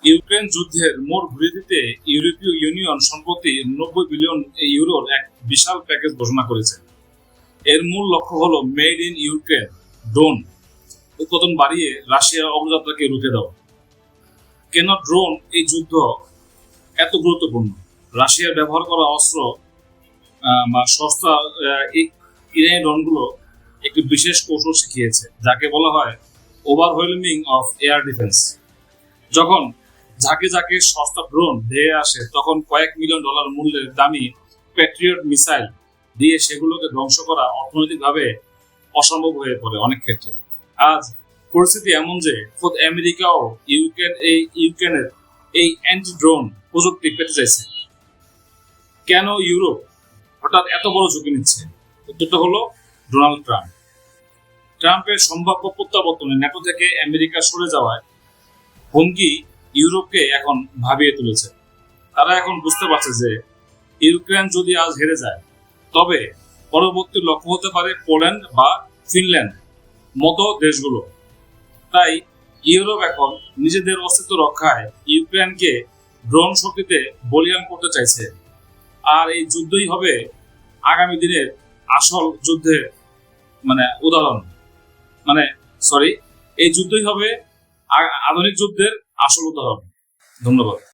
Ukraine যুদ্ধের মোড় ঘুরিয়ে দিতে ইউরোপীয় ইউনিয়ন সম্প্রতি 90 বিলিয়ন ইউরোর এক বিশাল প্যাকেজ ঘোষণা করেছে। এর মূল লক্ষ্য হলো মেড ইন ইউক্রেন ড্রোন উৎপাদন বাড়িয়ে রাশিয়ার অগ্রযাত্রাকে রুখে দেওয়া। কেন ড্রোন এই যুদ্ধ এত গুরুত্বপূর্ণ? রাশিয়ার ব্যবহার করা অস্ত্র বা সস্তা ইরানি ড্রোনগুলো একটি বিশেষ কৌশল শিখিয়েছে, যাকে বলা হয় ওভারওয়েলমিং অফ এয়ার ডিফেন্স। যখন ঝাঁকে ঝাঁকে সস্তা ড্রোন ধেয়ে আসে, তখন কয়েক মিলিয়ন ডলার মূল্যের দামি প্যাট্রিয়ট মিসাইল দিয়ে সেগুলোকে ধ্বংস করা অর্থনৈতিকভাবে অসম্ভব হয়ে পড়ে অনেক ক্ষেত্রে। আজ পরিস্থিতি এমন যে খোদ আমেরিকাও ইউক্রেনের এই অ্যান্টি ড্রোন প্রযুক্তি পেতে চাইছে। কেন ইউরোপ হঠাৎ এত বড় ঝুঁকি নিচ্ছে? উত্তরটা হলো ডোনাল্ড ট্রাম্প। ট্রাম্পের সম্ভাব্য প্রত্যাবর্তনে ন্যাটো থেকে আমেরিকা সরে যাওয়ায় হুমকি ইউরোপকে এখন ভাবিয়ে তুলেছে। তারা এখন বুঝতে পারছে যে ইউক্রেন যদি আজ হেরে যায়, তবে পরবর্তী লক্ষ্য হতে পারে পোল্যান্ড বা ফিনল্যান্ড মতো দেশগুলো। তাই ইউরোপ এখন নিজেদের অস্তিত্ব রক্ষায় ইউক্রেনকে ড্রোন শক্তিতে বলীয়ান করতে চাইছে। আর এই যুদ্ধই হবে আগামী দিনের আসল যুদ্ধের উদাহরণ। এই যুদ্ধই হবে আধুনিক যুদ্ধের আসল উদাহরণ। ধন্যবাদ।